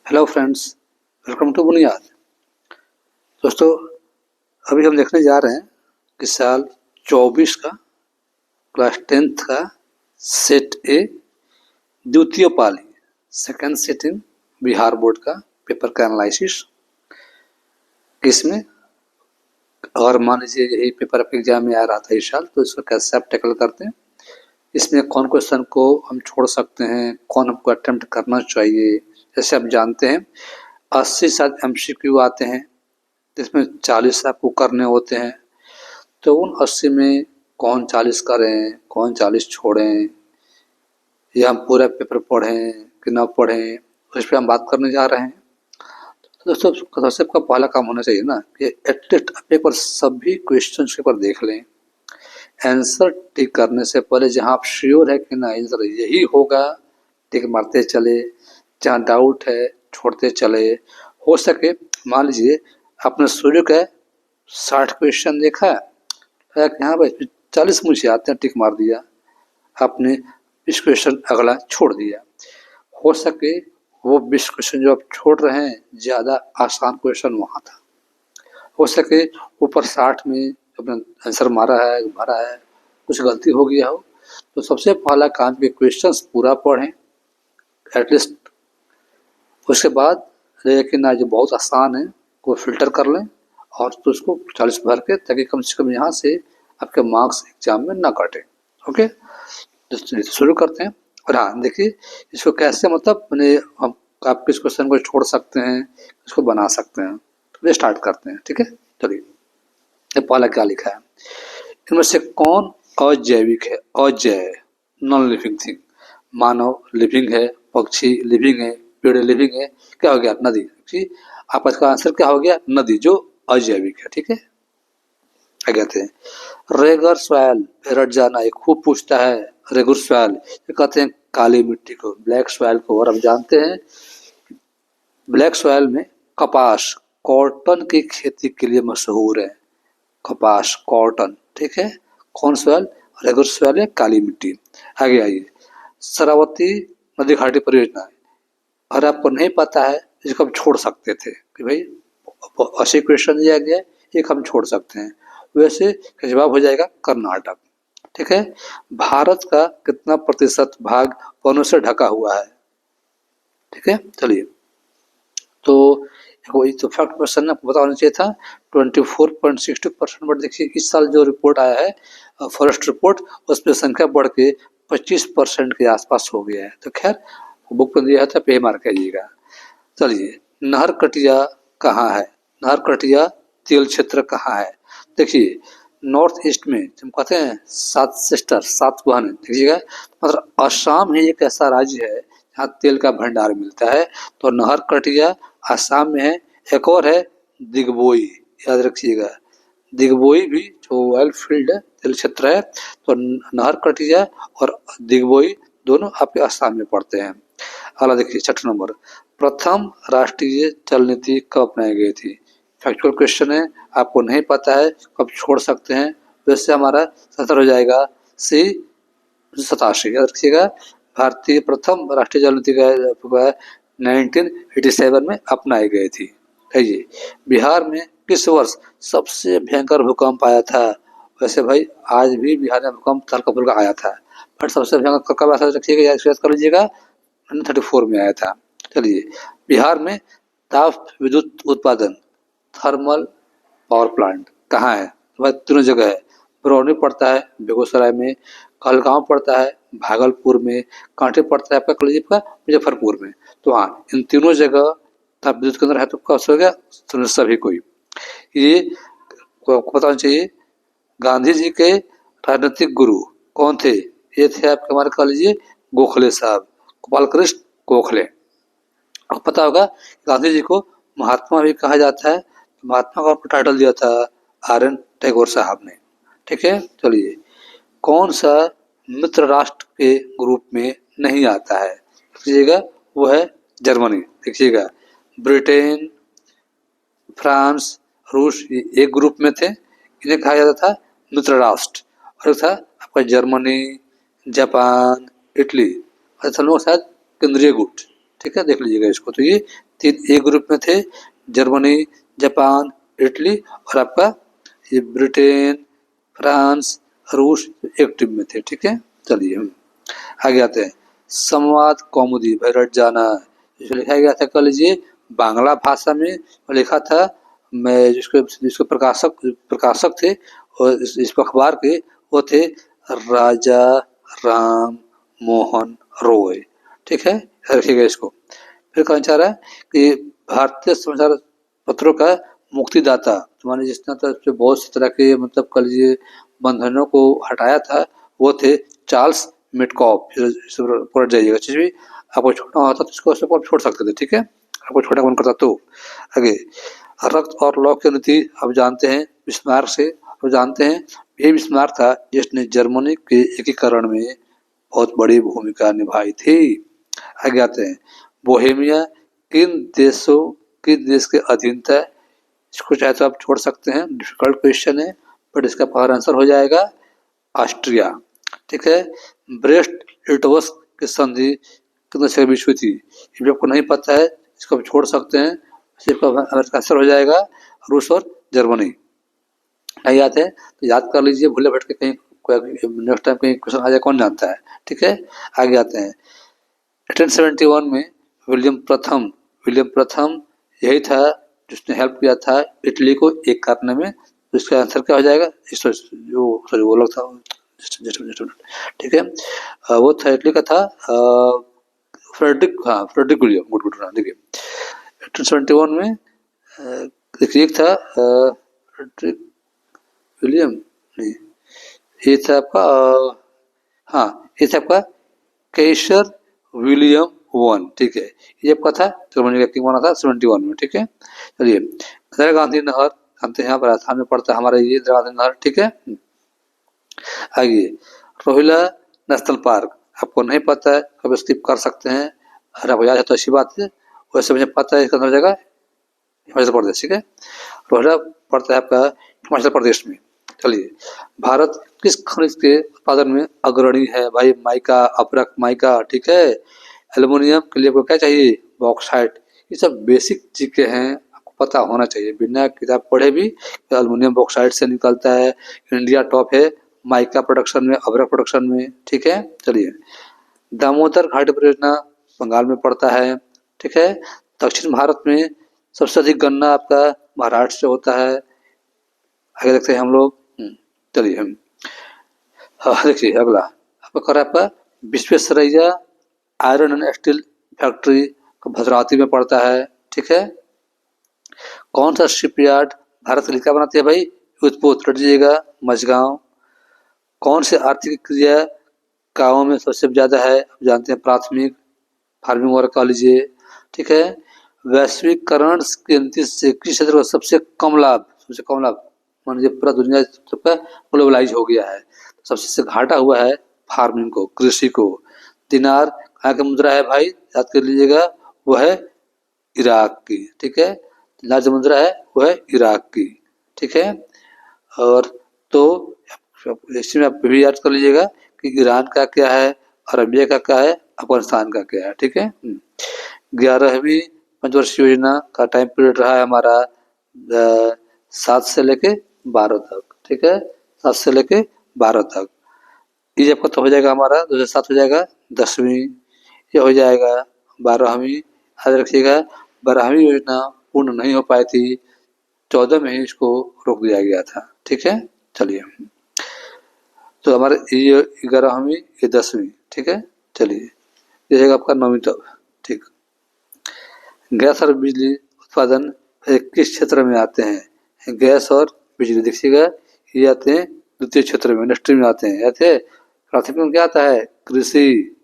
Hello friends, welcome to बुनियाद। दोस्तों, अभी हम देखने जा रहे हैं कि साल 24 का क्लास 10th का सेट ए द्वितीय पाली सेकंड सिटिंग बिहार बोर्ड का पेपर का एनालिसिस। इसमें अगर मान लीजिए यही पेपर आपके एग्जाम में आ रहा था इस साल, तो इसको कैसे आप टैकल करते हैं, इसमें कौन क्वेश्चन को हम छोड़ सकते हैं, कौन हमको अटेम्प्ट करना चाहिए। जैसे आप जानते हैं 80 MCQ आते हैं, जिसमें 40 आपको करने होते हैं। तो उन 80 में कौन 40 करें, कौन 40 छोड़ें, या हम पूरा पेपर पढ़ें कि ना पढ़ें, उस पर हम बात करने जा रहे हैं। तो दोस्तों, सबसे आपका पहला काम होना चाहिए ना कि एटलीस्ट आप एक बार सभी क्वेश्चन के ऊपर देख लें। आंसर टिक करने से पहले जहाँ आप श्योर है कि ना आंसर यही होगा, टिक मारते चले। जहाँ डाउट है छोड़ते चले। हो सके मान लीजिए आपने शुरू का 60 क्वेश्चन देखा, यहाँ भाई 40 मुझे आते हैं, टिक मार दिया आपने, 20 क्वेश्चन अगला छोड़ दिया। हो सके वो 20 क्वेश्चन जो आप छोड़ रहे हैं ज़्यादा आसान क्वेश्चन वहाँ था। हो सके ऊपर 60 में अपना आंसर मारा है, भरा है, कुछ गलती हो गया हो। तो सबसे पहला काम कि क्वेश्चंस पूरा पढ़ें एटलीस्ट। उसके बाद लेकिन आज बहुत आसान है, को फिल्टर कर लें और तो उसको 40 भर के, ताकि कम से कम यहाँ से आपके मार्क्स एग्जाम में ना कटे। ओके, तो शुरू करते हैं। और हाँ देखिए, इसको कैसे मतलब मैंने हम आप किस क्वेश्चन को छोड़ सकते हैं, इसको बना सकते हैं। तो स्टार्ट करते हैं, ठीक है। चलिए, ये पहला क्या लिखा है, इनमें से कौन अजैविक है। अजैव नॉन लिविंग थिंग, मानव लिविंग है, पक्षी लिविंग है, पेड़ लिविंग है। क्या हो गया, नदी। आपका इसका आंसर क्या हो गया, नदी, जो अजैविक है। ठीक है, क्या कहते हैं रेगर सॉइल, रट जाना, ये खूब पूछता है। रेगुर सॉइल ये कहते हैं काली मिट्टी को, ब्लैक सॉइल को। और हम जानते हैं ब्लैक सॉइल में कपास कॉटन की खेती के लिए मशहूर है। कपास कॉटन, ठीक है। कौन सॉइल, रेगुर सॉइल है, काली मिट्टी। आगे आइए, शरावती नदी घाटी परियोजना है। और आपको नहीं पता है, इसको हम छोड़ सकते थे कि भाई 80 क्वेश्चन दिया गया, एक हम छोड़ सकते हैं। वैसे जवाब हो जाएगा कर्नाटक। ठीक है, भारत का कितना प्रतिशत भाग वनों से ढका हुआ है। ठीक है, चलिए, तो वही तो फैक्ट क्वेश्चन आपको पता होना चाहिए था। 24.62%। बट देखिए इस साल जो रिपोर्ट आया है फॉरेस्ट रिपोर्ट, उसमें संख्या बढ़ के 25% के आसपास हो गया है। तो खैर बुक में दिया था, पे मार कीजिएगा। चलिए, नहर कटिया कहाँ है। नहर कटिया तेल क्षेत्र कहाँ है। देखिए नॉर्थ ईस्ट में हम कहते हैं 7 सिस्टर, 7 बहन, देखिएगा। मतलब असम ही एक ऐसा राज्य है जहाँ तेल का भंडार मिलता है। तो नहर कटिया असम में है। एक और है दिग्बोई, याद रखिएगा। दिग्बोई भी जो ऑयल फील्ड है, तेल क्षेत्र है। तो नहर कटिया और दिग्बोई दोनों आपके असम में पड़ते हैं। अगला देखिए 6 नंबर, प्रथम राष्ट्रीय जल नीति कब अपनाई गई थी। फैक्चुअल क्वेश्चन है, आपको नहीं पता है कब छोड़ सकते हैं। वैसे हमारा 70 हो जाएगा सी 87, याद रखिएगा। भारतीय प्रथम राष्ट्रीय जल नीति का 1987 में अपनाई गई थी। कहिए, बिहार में किस वर्ष सबसे भयंकर भूकंप आया था। वैसे भाई आज भी बिहार में भूकंप हल्का फुल्का आया था, बट सबसे भयंकर कब आया था रखिएगा, याद कर लीजिएगा, 1934 में आया था। चलिए, बिहार में ताप विद्युत उत्पादन थर्मल पावर प्लांट कहाँ है। तो भाई तीनों जगह है। बरौनी पड़ता है बेगूसराय में, कहलगांव पड़ता है भागलपुर में, कांटे पड़ता है आपका कलीजिप का मुजफ्फरपुर में। तो हाँ, इन तीनों जगह ताप विद्युत केंद्र है। तो कब हो गया, सभी कोई ये आपको पता होना चाहिए। गांधी जी के राजनीतिक गुरु कौन थे। ये थे आपके हमारे कह लीजिए गोखले साहब, गोपाल कृष्ण गोखले। आपको पता होगा गांधी जी को महात्मा भी कहा जाता है। महात्मा का टाइटल दिया था RN टैगोर साहब ने। ठीक है, चलिए, कौन सा मित्र राष्ट्र के ग्रुप में नहीं आता है, देखिएगा, वो है जर्मनी। देखिएगा, ब्रिटेन, फ्रांस, रूस, ये एक ग्रुप में थे, इन्हें कहा जाता था मित्र राष्ट्र। और था आपका जर्मनी, जापान, इटली, अच्छा लोग शायद केंद्रीय गुट। ठीक है, देख लीजिएगा इसको। तो ये 3 ए ग्रुप में थे, जर्मनी, जापान, इटली, और आपका ये ब्रिटेन, फ्रांस, रूस एक टीम में थे। ठीक है, चलिए हम आगे आते हैं। संवाद कौमुदी, भाई रट जाना, इसमें लिखा गया था, कह लीजिए बांग्ला भाषा में लिखा था। मैं जिसके जिसके प्रकाशक प्रकाशक थे और इस अखबार के, वो थे राजा राम मोहन रॉय। ठीक है, रखिएगा इसको। फिर कौन चाह रहा है कि भारतीय समाचार पत्रों का मुक्तिदाता, तो माने जिसने तो बहुत सी तरह के मतलब कह लीजिए बंधनों को हटाया था, वो थे चार्ल्स मिटकॉफ। पढ़ जाइएगा, चीज भी आपको छोटा होता तो इसको आप छोड़ सकते थे। ठीक है, आपको छोटा मन करता तो। आगे, रक्त और लौ की नीति आप जानते हैं, बिस्मार्क से आप जानते हैं। ये बिस्मार्क था जिसने जर्मनी के एकीकरण में बहुत बड़ी भूमिका निभाई थी। आगे आते हैं, बोहेमिया किन देश के अधीन था? इसको चाहे तो आप छोड़ सकते हैं, डिफिकल्ट क्वेश्चन है, बट इसका पहला आंसर हो जाएगा ऑस्ट्रिया। ठीक है, ब्रेस्ट लिटोवस्क की संधि कितने देशों के बीच हुई थी? ये भी आपको नहीं पता है, इसको आप छोड़ सकते हैं। सिर्फ इसका आंसर हो जाएगा रूस और जर्मनी। नहीं आते हैं तो याद कर लीजिए, भूले भटके कहीं नेक्स्ट टाइम कहीं क्वेश्चन आ जाए, कौन जानता है। ठीक है, आगे आते हैं। 1871 में विलियम प्रथम यही था जिसने हेल्प किया था इटली को एक करने में। तो इसका आंसर क्या हो जाएगा? सॉरी वो लोग था, ठीक है, वो था इटली का था फ्रेडरिक विलियम। गुड, देखिए 1871 में देखिए एक था फ्रेडरिक विलियम, नहीं, ये था आपका हाँ, ये था आपका कैसर विलियम वन। ठीक है, ये आपका था जर्मनी का किंग बना था 71 में। ठीक है, चलिए, इंदिरा गांधी नहर जानते हैं, राजस्थान में पड़ता है हमारा ये इंदिरा गांधी नहर। ठीक है, आगे, रोहिला नेशनल पार्क आपको नहीं पता है, कभी स्किप कर सकते हैं, अगर आपको याद है तो अच्छी बात है, वैसे मुझे पता है इसका अंदर जगह हिमाचल प्रदेश। ठीक है, रोहिला पड़ता है आपका हिमाचल प्रदेश में। चलिए, भारत किस खनिज के उत्पादन में अग्रणी है? भाई माइका, अपरक माइका। ठीक है, एल्युमिनियम के लिए आपको क्या चाहिए? बॉक्साइट। ये सब बेसिक चीजें हैं, आपको पता होना चाहिए, बिना किताब पढ़े भी एल्युमिनियम बॉक्साइट से निकलता है। इंडिया टॉप है माइका प्रोडक्शन में, अभ्रक प्रोडक्शन में। ठीक है, चलिए, दामोदर घाटी परियोजना बंगाल में पड़ता है। ठीक है, दक्षिण भारत में सबसे अधिक गन्ना आपका महाराष्ट्र से होता है। आगे देखते हैं हम लोग। चलिए हम देखिए अगला आपका कर आपका Visvesvaraya iron and steel factory Bhadravati में पड़ता है। ठीक है, कौन सा शिपयार्ड भारत के लिए क्या बनाती है? भाई उत्पोत, रट दीजिएगा, मझगांव। कौन से आर्थिक क्रिया गाँवों में सबसे ज्यादा है? आप जानते हैं, प्राथमिक फार्मिंग वर्क कह लीजिए। ठीक है, वैश्वीकरण की नीति से किस क्षेत्र को सबसे कम लाभ मान लीजिए पूरा दुनिया सबका ग्लोबलाइज हो गया है, सबसे घाटा हुआ है फार्मिंग को, कृषि को। दिनार कहाँ की मुद्रा है भाई? याद कर लीजिएगा, वो है इराक की। ठीक है, दिनार जो मुद्रा है वो है इराक की। ठीक है, और तो इसमें आप भी याद कर लीजिएगा कि ईरान का क्या है, अरबिया का क्या है, अफगानिस्तान का क्या है। ठीक है, 11वीं पंचवर्षीय योजना का टाइम पीरियड रहा है हमारा 7 से लेके 12 तक। ठीक है, 7 से लेके 12 तक। ये जब खत्म हो जाएगा हमारा 2007 हो जाएगा 10वीं, ये हो जाएगा 12वीं। याद रखिएगा, 12वीं योजना पूर्ण नहीं हो पाई थी, 14 में ही इसको रोक दिया गया था। ठीक है, चलिए, तो हमारे ये 11वीं, ये 10वीं। ठीक है, चलिए, ये है आपका 9वीं तक। ठीक, गैस और बिजली उत्पादन किस क्षेत्र में आते हैं? गैस और बिजली देखिएगा, ये आते हैं द्वितीय क्षेत्र में, इंडस्ट्री में आते हैं। आते प्राथमिक में क्या आता है? कृषि।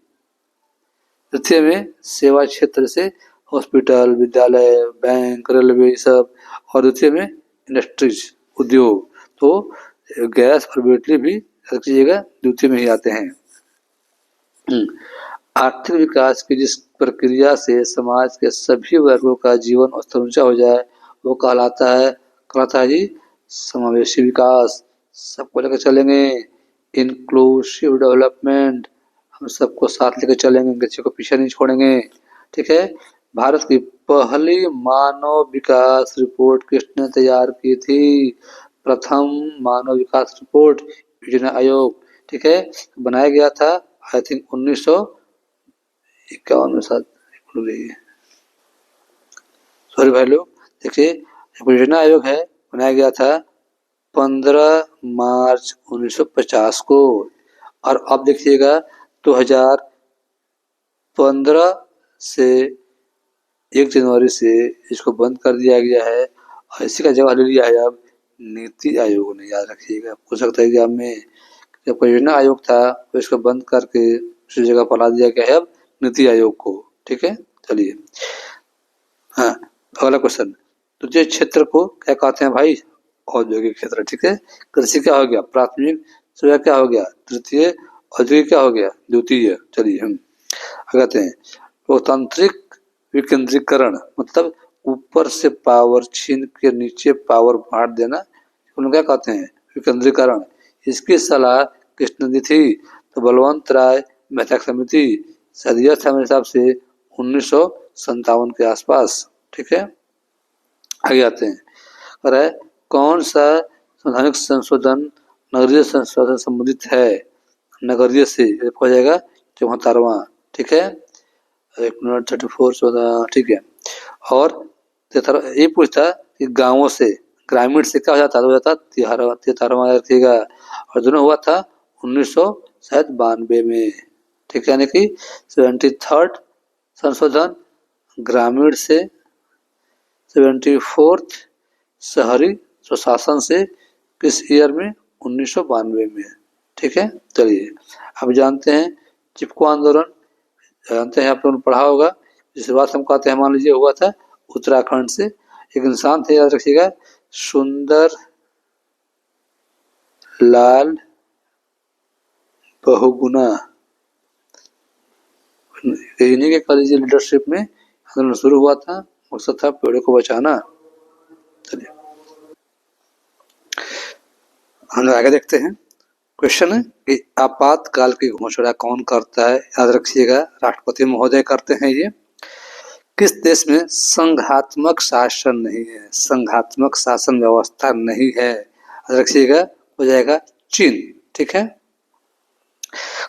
तृतीय में सेवा क्षेत्र से हॉस्पिटल, विद्यालय, बैंक, रेलवे सब। और द्वितीय में इंडस्ट्रीज, उद्योग। तो गैस और बिजली भी रखिएगा द्वितीय में ही आते हैं। आर्थिक विकास की जिस प्रक्रिया से समाज के सभी वर्गों का जीवन स्तर ऊंचा हो जाए वो कहलाता है जी समावेशी विकास। सबको लेकर चलेंगे, इंक्लूसिव डेवलपमेंट, हम सबको साथ लेकर चलेंगे, किसी को पीछे नहीं छोड़ेंगे। ठीक है। भारत की पहली मानव विकास रिपोर्ट किसने तैयार की थी? प्रथम मानव विकास रिपोर्ट योजना आयोग, ठीक है, बनाया गया था आई थिंक 1951 में शायद, सॉरी भाई लोग। देखिए योजना आयोग है, बनाया गया था 15 मार्च 1950 को। और अब देखिएगा 2015 से 1 जनवरी से इसको बंद कर दिया गया है और इसी का जगह ले लिया है अब नीति आयोग ने। याद रखिएगा, हो सकता है एग्जाम में जब योजना आयोग था तो इसको बंद करके उसी जगह पर ला दिया गया है अब नीति आयोग को। ठीक है, चलिए हाँ, अगला क्वेश्चन। तुझे क्षेत्र को क्या कहते हैं भाई? औद्योगिक क्षेत्र। ठीक है, कृषि क्या हो गया? प्राथमिक, सेवा क्या हो गया? तृतीय, औद्योगिक क्या हो गया? द्वितीय। चलिए हम कहते हैं लोकतांत्रिक विकेंद्रीकरण, मतलब ऊपर से पावर छीन के नीचे पावर बांट देना, उन्हें क्या कहते हैं? विकेंद्रीकरण। इसकी सलाह किसने दी थी? तो बलवंत राय मेहता समिति, सदिया था मेरे हिसाब से 1957 के आसपास। ठीक है, आगे आते हैं। अरे कौन सा संवैधानिक संशोधन नगरीय संशोधन संबंधित है? नगरीय से हो जाएगा 74वां। ठीक है, 1 मिनट 34 14, ठीक है। और ये पूछता कि गांवों से, ग्रामीण से क्या हो जाता? तो हो जाता 13वां रखिएगा। और दोनों हुआ था 1992 में। ठीक है, यानी कि 73rd संशोधन ग्रामीण से, 74th शहरी स्वशासन से, किस ईयर में? 1992 में। ठीक है, चलिए अब जानते हैं चिपको आंदोलन। जानते हैं, आप लोगों ने पढ़ा होगा। शुरुआत हम कहते हैं, मान लीजिए हुआ था उत्तराखंड से। एक इंसान थे, याद रखिएगा, सुंदर लाल बहुगुणा। इन्हीं के कॉलेज लीडरशिप में आंदोलन शुरू हुआ था, मकसद था पेड़ों को बचाना। चलिए हम आगे देखते हैं। क्वेश्चन है कि आपातकाल की घोषणा कौन करता है? याद रखिएगा, राष्ट्रपति महोदय करते हैं ये। किस देश में संघात्मक शासन नहीं है? संघात्मक शासन व्यवस्था नहीं है, याद रखिएगा, हो जाएगा चीन। ठीक है,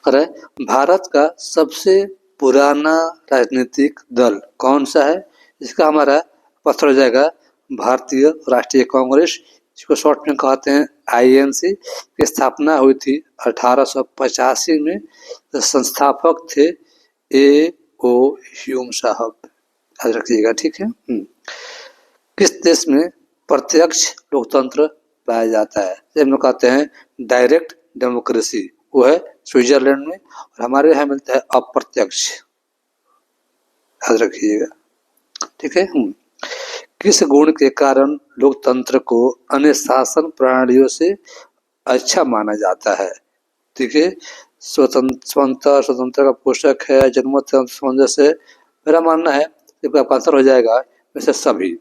और भारत का सबसे पुराना राजनीतिक दल कौन सा है? इसका हमारा पत्र हो जाएगा भारतीय राष्ट्रीय कांग्रेस, इसको शॉर्ट में कहते हैं आईएनसी। की स्थापना हुई थी 1885 में। तो संस्थापक थे ए ओ ह्यूम साहब, याद रखिएगा। ठीक है, किस देश में प्रत्यक्ष लोकतंत्र पाया जाता है? हम लोग कहते हैं डायरेक्ट डेमोक्रेसी, वो है स्विट्जरलैंड में। और हमारे यहाँ मिलता है अप्रत्यक्ष, याद रखिएगा। ठीक है, किस गुण के कारण लोकतंत्र को अन्य शासन प्रणालियों से अच्छा माना जाता है? ठीक है, स्वतंत्र का पोषक है, जनमत सामंजस्य है। मेरा मानना है आपका आंसर हो जाएगा वैसे सभी।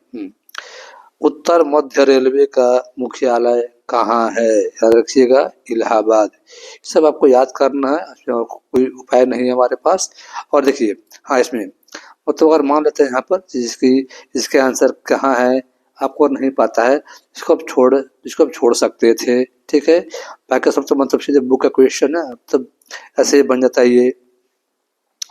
उत्तर मध्य रेलवे का मुख्यालय कहाँ है? याद रखिएगा, इलाहाबाद। सब आपको याद करना है, इसमें कोई उपाय नहीं है हमारे पास। और देखिए हाँ, इसमें मतलब अगर मान लेते हैं यहाँ पर इसके आंसर कहाँ है आपको नहीं पता है, इसको आप छोड़ सकते थे। ठीक है, बाकी सब तो मतलब सीधे बुक का क्वेश्चन है, तब ऐसे बन जाता है ये।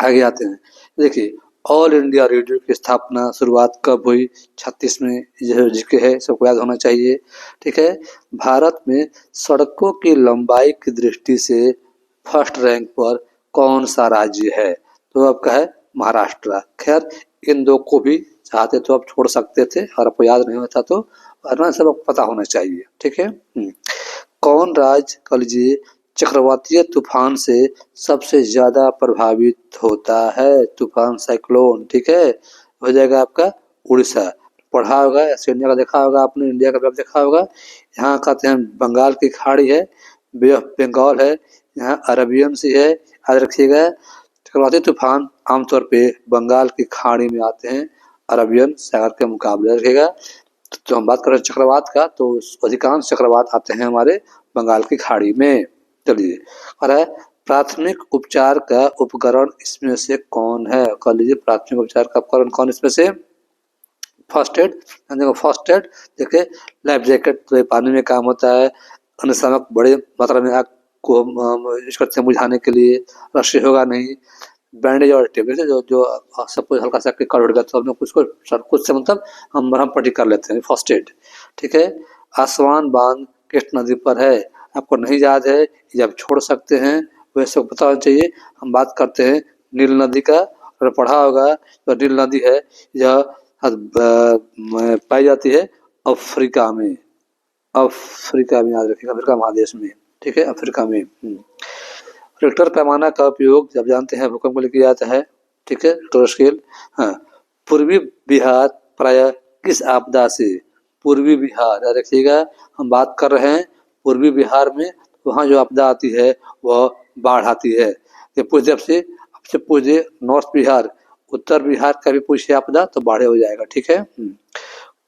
आगे आते हैं, देखिए ऑल इंडिया रेडियो की स्थापना शुरुआत कब हुई? 36 में, जिसके है सबको याद होना चाहिए। ठीक है, भारत में सड़कों की लंबाई की दृष्टि से फर्स्ट रैंक पर कौन सा राज्य है? तो आपका है महाराष्ट्र। खैर इन दो को भी चाहते तो आप छोड़ सकते थे, और आपको याद नहीं होता तो वरना सब आपको पता होना चाहिए। ठीक है, कौन राज्य कह लीजिए चक्रवातीय तूफान से सबसे ज्यादा प्रभावित होता है? तूफान, साइक्लोन। ठीक है, हो जाएगा आपका उड़ीसा। पढ़ा होगा, इंडिया का देखा होगा आपने, इंडिया का मैप देखा होगा। यहाँ कहते हैं बंगाल की खाड़ी है, बे ऑफ बंगाल है, यहाँ अरबियन सी है, याद रखिएगा। चक्रवाती तूफान आमतौर पे बंगाल की खाड़ी में आते हैं, अरबियन सागर के मुकाबले। रखेगा तो हम बात करें चक्रवात का, तो अधिकांश चक्रवात आते हैं हमारे बंगाल की खाड़ी में। चलिए, और है प्राथमिक उपचार का उपकरण इसमें से कौन है? कह लीजिए प्राथमिक उपचार का उपकरण कौन इसमें से? First aid. देखो फर्स्ट एड, देखिए लाइफ जैकेट तो ये पानी में काम होता है, अग्निशामक बड़े मात्रा में आग को यूज करते हैं बुझाने के लिए, रस्सी होगा नहीं, बैंडेज और टेबलेट जो जो सपोज हल्का सा कट उठ गया तो हम लोग कुछ से मतलब हम मरहम पट्टी कर लेते हैं, फर्स्ट एड। ठीक है। आसवान बांध किस नदी पर है? आपको नहीं याद है या आप छोड़ सकते हैं, वैसे पता होना चाहिए। हम बात करते हैं नील नदी का, और पढ़ा होगा तो नील नदी है यह पाई जाती है अफ्रीका में, अफ्रीका में, याद रखिएगा अफ्रीका महादेश में। ठीक है, अफ्रीका में। रिक्टर पैमाना का उपयोग जब जानते हैं भूकंप को लिए किया जाता है। ठीक है, रिक्टर स्केल। हाँ, पूर्वी बिहार प्राय किस आपदा से? पूर्वी बिहार याद रखिएगा, हम बात कर रहे हैं पूर्वी बिहार में, वहाँ जो आपदा आती है वह बाढ़ आती है। ये पूछ आपसे आपसे पूछ दे नॉर्थ बिहार, उत्तर बिहार का भी पूछे आपदा तो बाढ़ हो जाएगा। ठीक है।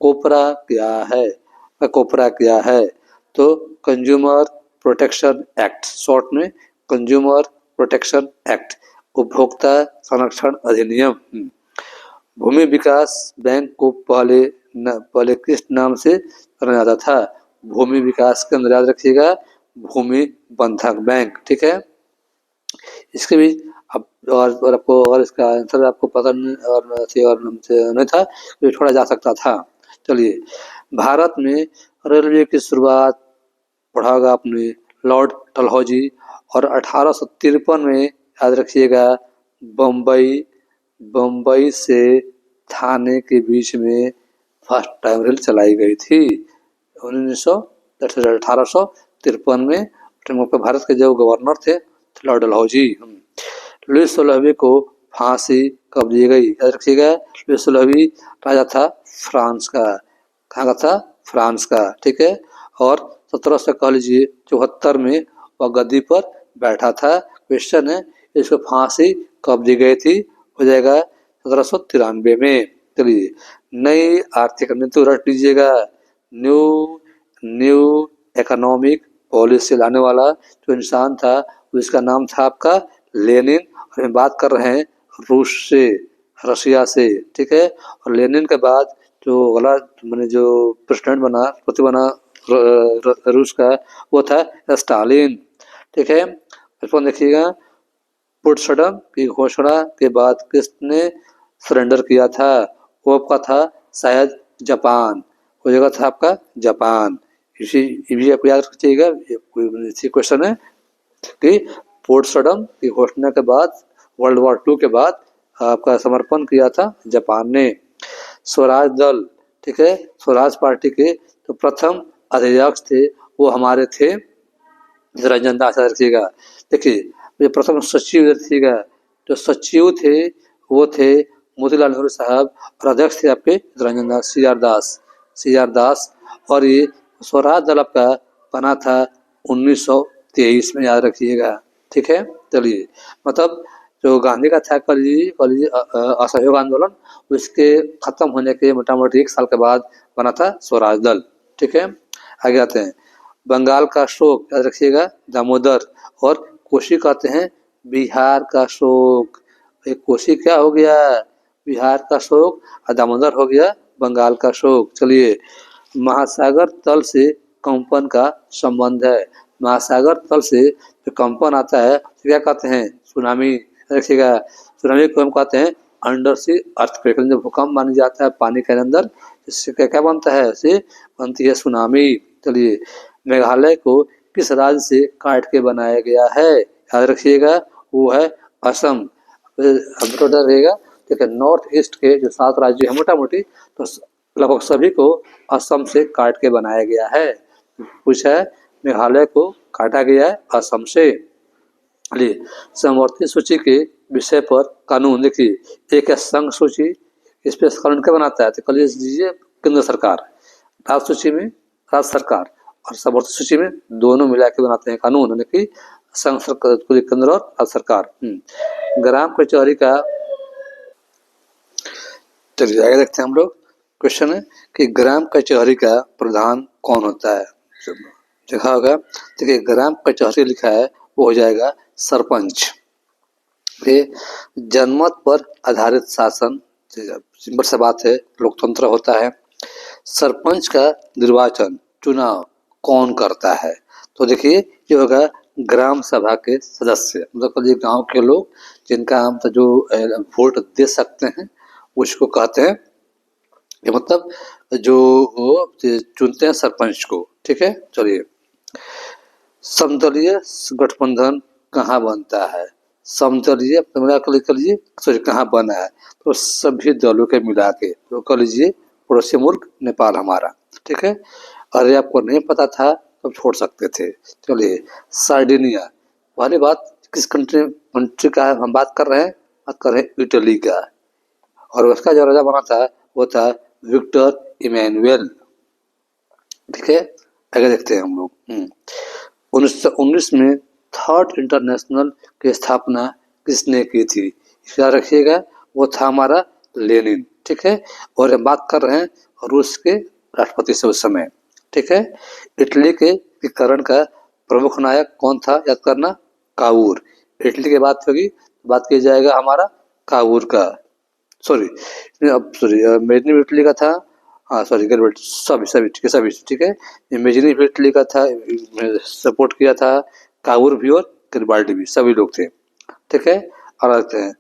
कोपरा क्या है? कोपरा क्या है? तो कंज्यूमर प्रोटेक्शन एक्ट, शॉर्ट में कंज्यूमर प्रोटेक्शन एक्ट, उपभोक्ता संरक्षण अधिनियम। भूमि विकास बैंक को पहले किस नाम से जाना जाता था? भूमि विकास केंद्र, याद रखिएगा भूमि बंधक बैंक। ठीक है। इसके भी अब और आपको अगर इसका आंसर आपको पता नहीं और नहीं था तो छोड़ा जा सकता था। चलिए, भारत में रेलवे की शुरुआत पढ़ा होगा आपने लॉर्ड डलहौजी, और 1853 में याद रखिएगा बम्बई से थाने के बीच में फर्स्ट टाइम रेल चलाई गई थी। 1853 में भारत के जो गवर्नर थे लॉर्ड डलहौजी। लुईस 16वीं को फांसी कब दी गई? याद रखिएगा लुईस 16वीं राजा था फ्रांस का। कहाँ का था? फ्रांस का। ठीक है। और 1700 कह लीजिए 74 में वह गद्दी पर बैठा था। क्वेश्चन है इसको फांसी कब दी गई थी? हो जाएगा 1793 में। चलिए, नई आर्थिक नीति रट लीजिएगा, न्यू इकोनॉमिक पॉलिसी लाने वाला जो इंसान था उसका नाम था आपका लेनिन। और हम बात कर रहे हैं रूस से, रशिया से। ठीक है। और लेनिन के बाद जो अगला मैंने जो प्रेसिडेंट बना, राष्ट्रपति बना रूस का, वो था स्टालिन। ठीक है। इसको देखिएगा, पोट्सडम की घोषणा के बाद किसने सरेंडर किया था? वो आपका था शायद जापान, वो जगह था आपका जापान। इसी भी आपको याद रखिएगा, इसी क्वेश्चन है कि पोट्सडम की घोषणा के बाद वर्ल्ड वॉर 2 के बाद आपका समर्पण किया था जापान ने। स्वराज दल, ठीक है, स्वराज पार्टी के तो प्रथम अध्यक्ष थे वो हमारे थे रंजन दास, याद रखिएगा। देखिए, जो प्रथम सचिव रखिएगा, जो सचिव थे वो थे मोतीलाल नेहरू साहब, और अध्यक्ष थे आपके रंजन दास, सी आर दास। और ये स्वराज दल आपका बना था 1923 में, याद रखिएगा। ठीक है। चलिए, मतलब जो गांधी का था कल असहयोग आंदोलन, उसके खत्म होने के मोटामोटी 1 साल के बाद बना था स्वराज दल। ठीक है। आगे आते हैं, बंगाल का शोक, याद रखिएगा दामोदर, और कोशी कहते हैं बिहार का शोक। एक कोशी क्या हो गया? बिहार का शोक, और दामोदर हो गया बंगाल का शोक। चलिए, महासागर तल से कंपन का संबंध है। महासागर तल से जो कंपन आता है क्या कहते हैं? सुनामी। रखिएगा, सुनामी को हम कहते हैं अंडर सी अर्थक्वेक। जब भूकंप मानी जाता है पानी के अंदर, इससे क्या क्या बनता है? इससे बनती है सुनामी। चलिए, मेघालय को किस राज्य से काट के बनाया गया है? याद रखिएगा वो है असम। रहेगा, ठीक है। नॉर्थ ईस्ट के जो 7 राज्य हैं मोटा मोटी, तो लगभग सभी को असम से काट के बनाया गया है। कुछ है मेघालय को काटा गया है असम से। चलिए, समवर्ती सूची के विषय पर कानून देखिए, एक है संघ सूची, इस पर कानून क्या बनाता है? तो कल दीजिए केंद्र सरकार, राज्य सूची में राज्य सरकार, और समवर्ती सूची में दोनों मिला के बनाते हैं कानून, यानी कि संघ सरकार, केंद्र और राज्य सरकार। ग्राम कचहरी का, चलिए आगे देखते हैं हम लोग। क्वेश्चन है कि ग्राम कचहरी का प्रधान कौन होता है? देखा होगा, देखिए ग्राम कचहरी लिखा है वो हो जाएगा सरपंच। ये जनमत पर आधारित शासन, सिंपल सा बात है, लोकतंत्र होता है। सरपंच का निर्वाचन, चुनाव कौन करता है? तो देखिए ये होगा ग्राम सभा के सदस्य, मतलब ये गांव के लोग जिनका हम तो जो वोट दे सकते हैं उसको कहते हैं, ये मतलब जो वो चुनते हैं सरपंच को। ठीक है, चलिए समदलीय गठबंधन कहाँ बनता है? समदलीय मिला कर लिख लीजिए, सॉरी कहाँ बना है? तो सभी दलों के मिला के, तो कर लीजिए पड़ोसी मुल्क नेपाल हमारा। ठीक है, अरे आपको नहीं पता था तो छोड़ सकते थे। चलिए सार्डिनिया, पहली बात किस कंट्री का है हम बात कर रहे हैं? बात कर रहे हैं इटली का, और उसका जो राजा बना था वो था विक्टर इमैनुअल। ठीक है, आगे देखते हैं हम लोग। 1919 में थर्ड इंटरनेशनल की स्थापना किसने की थी? याद रखिएगा, वो था हमारा लेनिन। ठीक है, और हम बात कर रहे हैं रूस के राष्ट्रपति से उस समय। ठीक है, इटली के एकीकरण का प्रमुख नायक कौन था? याद करना, कावूर। इटली की बात होगी, बात की जाएगा हमारा कावूर का। सॉरी मेजनी इटली का था, हाँ सॉरी गड़बड़, सभी ठीक है, सभी ठीक है। इमेजिनी इटली का था, सपोर्ट किया था कावूर भी और गरिबाल्डी भी, सभी लोग थे। ठीक है, और आते हैं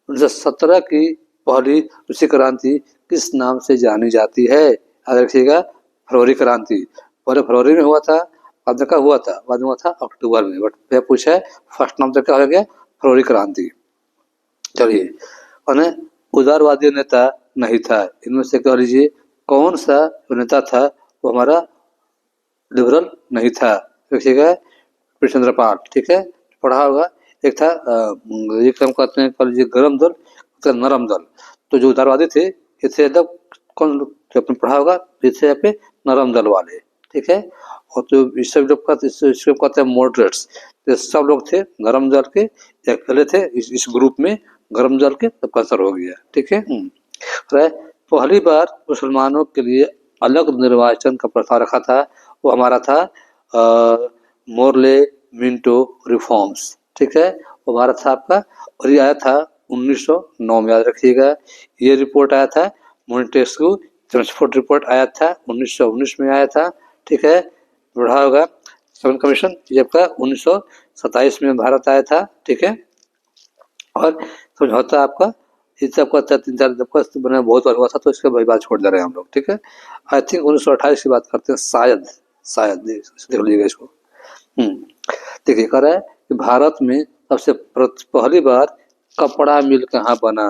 1917 की पहली रूसी क्रांति किस नाम से जानी जाती है? याद रखिएगा, फरवरी क्रांति। पहले फरवरी में हुआ था, बाद में क्या हुआ था? बाद में हुआ था अक्टूबर में, बट मैं पूछा है फर्स्ट नाम तो क्या हो गया? फरवरी क्रांति। चलिए, और उदारवादी नेता नहीं था, इनमें से कह लीजिए कौन सा नेता था? वो हमारा लिबरल नहीं था। देखिएगा कृष्णचंद्र पाल। ठीक है, पढ़ा होगा। एक था एक हम कहते हैं कह लीजिए गरम दल, मतलब नरम दल। तो जो उदारवादी थे ये थे एकदम, कौन आपने पढ़ा होगा, ये थे यहाँ पे नरम दल वाले। ठीक है, और तो इस सब लोग इसको कहते हैं मॉडरेट्स। तो सब लोग थे नरम दल के, अकेले थे इस ग्रुप में गरम दल के, तब कैंसर हो गया। ठीक है, पहली बार मुसलमानों के लिए अलग निर्वाचन का प्रस्ताव रखा था, वो हमारा था मोरले मिंटो रिफॉर्म्स। ठीक है, वो भारत था आपका, और ये आया था 1909 में, याद रखिएगा। ये रिपोर्ट आया था मोंटेस्क्यू चेम्सफोर्ड रिपोर्ट आया था 1919 में आया था। ठीक है, बढ़ा होगा सेवन कमीशन जबका 1927 में भारत आया था। ठीक है, और समझौता आपका इस सबका 3-4 बना बहुत बार हुआ था, तो इसके भाई बात छोड़ दे रहे हैं हम लोग। ठीक है, आई थिंक 1928 की बात करते हैं, शायद देख लीजिएगा इसको। देखिए कह रहा है कि भारत में सबसे पहली बार कपड़ा मिल कहाँ बना,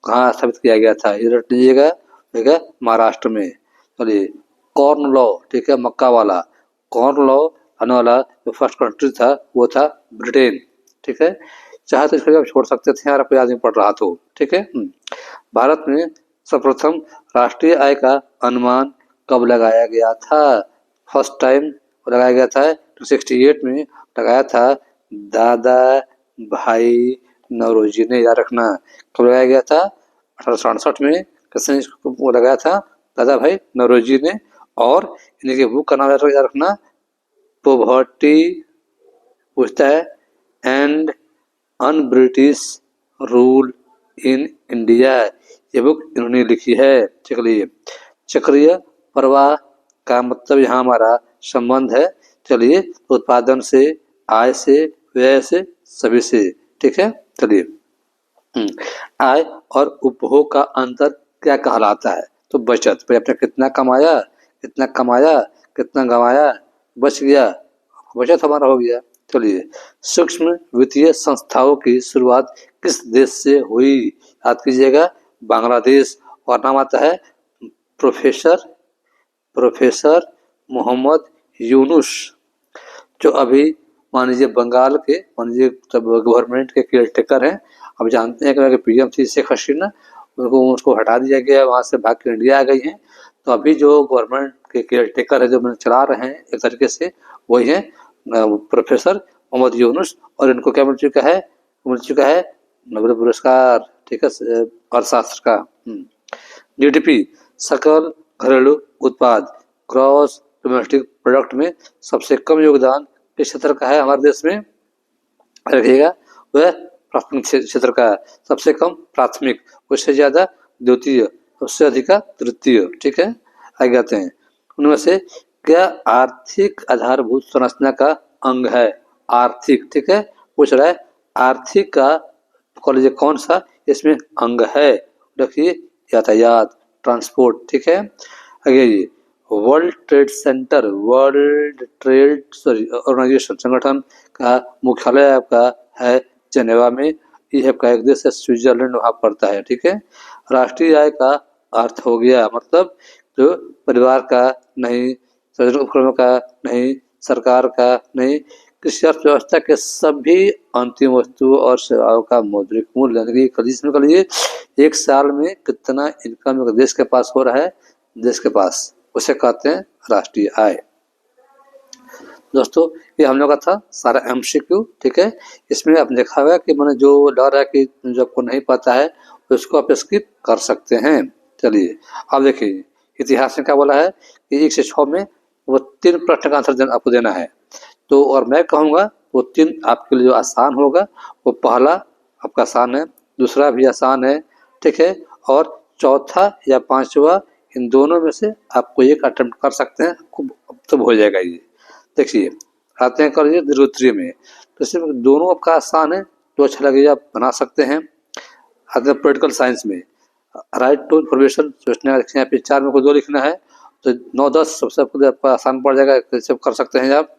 कहाँ स्थापित किया गया था? ये रट लीजिएगा, ठीक है, महाराष्ट्र में। चलिए कॉर्न लॉ, ठीक है, मक्का वाला कॉर्न लॉ आने वाला जो फर्स्ट कंट्री था वो था ब्रिटेन। ठीक है, चाहे तो इसको आप छोड़ सकते थे यार, कोई आदमी पढ़ रहा तो। ठीक है, भारत में सर्वप्रथम राष्ट्रीय आय का अनुमान कब लगाया गया था? फर्स्ट टाइम लगाया गया था 1968 में, लगाया था दादा भाई नौरोजी ने, याद रखना। कब लगाया गया था? 1867 में। किसने इसको लगाया था? दादा भाई नौरोजी ने। और इनके बुक का नाम याद रखना, पॉवर्टी पूछता है and un British rule in India, ये बुक इन्होंने लिखी है। चलिए चक्रीय प्रवाह का मतलब यहाँ हमारा संबंध है, चलिए उत्पादन से, आय से, व्यय से, सभी से। ठीक है, चलिए आय और उपभोग का अंतर क्या कहलाता है? तो बचत, भाई आपने कितना कमाया, कितना कमाया, कितना गंवाया, बच गया, बचत हमारा हो गया। चलिए सूक्ष्म वित्तीय संस्थाओं की शुरुआत किस देश से हुई? याद कीजिएगा, बांग्लादेश, और नाम आता है प्रोफेसर मोहम्मद यूनुस, जो अभी मान लीजिए बंगाल के, मान लीजिए गवर्नमेंट के केयर टेकर हैं। अब जानते हैं कि पीएम थी शेख हसीना, उसको हटा दिया गया, वहाँ से भाग के इंडिया आ गई हैं। तो अभी जो गवर्नमेंट के केयर टेकर है, जो मैंने चला रहे हैं एक तरीके से, वही हैं प्रोफेसर मोहम्मद यूनुस, और इनको क्या मिल चुका है? नोबेल पुरस्कार। ठीक है, अर्थशास्त्र का। जीडीपी, सकल घरेलू उत्पाद, ग्रॉस डोमेस्टिक प्रोडक्ट में सबसे कम योगदान किस क्षेत्र का है हमारे देश में? रखिएगा वह प्राथमिक क्षेत्र का है, सबसे कम प्राथमिक, उससे ज़्यादा द्वितीय, उससे अधिक तृतीय। ठीक है, आगे आते हैं। उनमें से क्या आर्थिक आधारभूत संरचना का अंग है? आर्थिक, ठीक है, पूछ रहा है आर्थिक का कॉलेज कौन सा इसमें अंग है? देखिए यातायात, ट्रांसपोर्ट। ठीक है, आगे ये वर्ल्ड ट्रेड ऑर्गेनाइजेशन संगठन का मुख्यालय आपका है जेनेवा में। ये आपका एक देश है स्विट्जरलैंड, वहाँ पड़ता है। ठीक है, राष्ट्रीय आय का अर्थ हो गया मतलब जो परिवार का नहीं, सार्वजनिक उपक्रमों का नहीं, सरकार का नहीं, कृषि अर्थव्यवस्था के सभी अंतिम वस्तुओं और सेवाओं का मौद्रिक मूल्य, यानी कि इसमें कर लीजिए एक साल में कितना इनकम देश के पास हो रहा है, देश के पास, उसे कहते हैं राष्ट्रीय आय। दोस्तों ये हम लोग का था सारा MCQ। ठीक है, इसमें आप देखा हुआ कि मैंने जो डर है कि जो आपको नहीं पता है तो उसको आप स्किप कर सकते हैं। चलिए अब देखिए इतिहास में क्या बोला है कि 1 से 6 में वो 3 प्रश्न का आंसर आपको देना है। तो और मैं कहूँगा वो 3 आपके लिए जो आसान होगा वो पहला आपका आसान है, दूसरा भी आसान है। ठीक है, और चौथा या पांचवा इन दोनों में से आपको एक अटेम्प्ट कर सकते हैं, तब हो जाएगा ये। देखिए आते हैं कर दीर्घोत्तरीय में, तो सिर्फ दोनों आपका आसान है तो अच्छा लगेगा, आप बना सकते हैं। आते हैं पॉलिटिकल साइंस में, राइट टू इन्फॉर्मेशन सोचने का यहाँ पे 4 में को 2 लिखना है तो 9-10 सबसे आपका आसान पड़ जाएगा, कैसे कर सकते हैं आप।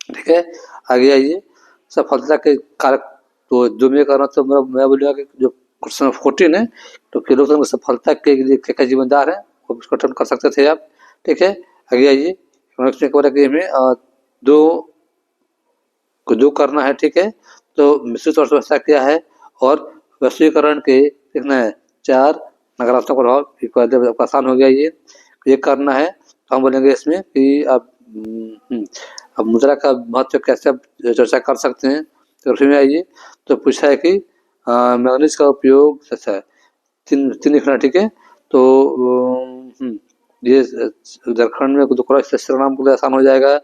ठीक है, आगे आइए सफलता के कारक, तो जो मैं कर रहा तो मैं बोलूँगा कि जो क्वेश्चन 14 है तो कि लोग सफलता के लिए क्या क्या जिम्मेदार है वो उसको अटेम्प्ट कर सकते थे आप। ठीक है, आगे आइए हमें दो करना है। ठीक है, तो मिश्रित अर्थव्यवस्था क्या है और वैश्वीकरण के कितने 4 नकारात्मक प्रभाव, आसान हो गया ये करना है। तो हम बोलेंगे इसमें कि अब मुद्रा का महत्व कैसे आप चर्चा कर सकते हैं। तो फिर में आइए तो पूछा है कि मैग्नीज का उपयोग अच्छा 3 लिखना। ठीक है, तो ये झारखंड में नाम के लिए आसान हो जाएगा।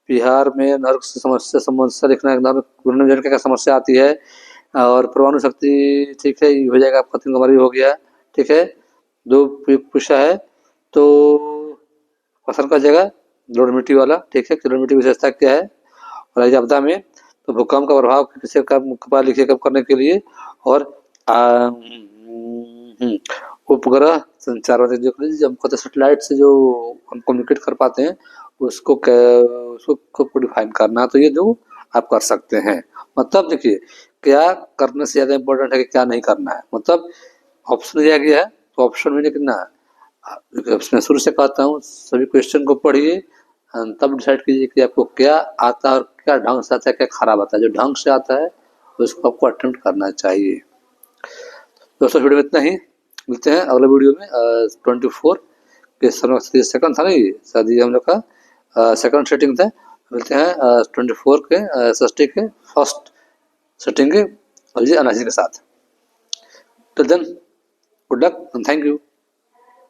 बिहार में नर्क समस्या लिखना, एकदम क्या समस्या आती है, और परमाणु शक्ति। ठीक है, ये हो जाएगा आपका 3 नंबर हो गया। ठीक है, 2 पूछा है तो पसंद कर जाएगा क्लोरोमिटी वाला। ठीक है, क्लोरोमिटी विशेषता क्या है, और आपदा में तो भूकंप का प्रभाव किसे कब लिखिए कब करने के लिए, और उपग्रह संचार जो हमको सैटेलाइट से जो हम कम्युनिकेट कर पाते हैं उसको डिफाइन करना, तो ये जो आप कर सकते हैं। मतलब देखिए क्या करने से ज़्यादा इम्पोर्टेंट है कि क्या नहीं करना है, मतलब ऑप्शन दिया गया है तो ऑप्शन में लिखना है। मैं शुरू से कहता हूँ सभी क्वेश्चन को पढ़िए, तब डिसाइड कीजिए कि आपको क्या आता है और क्या ढंग से आता है, क्या खराब आता है। जो ढंग से आता है उसको आपको अटेम्प्ट करना चाहिए। दोस्तों वीडियो में इतना ही, मिलते हैं अगले वीडियो में। 24 के सेकंड था ना, ये शायद ये हम लोग का सेकंड सेटिंग था। मिलते हैं 24 के षष्ठी के फर्स्ट सेटिंग के एनालिसिस के साथ। Till then good luck and thank you.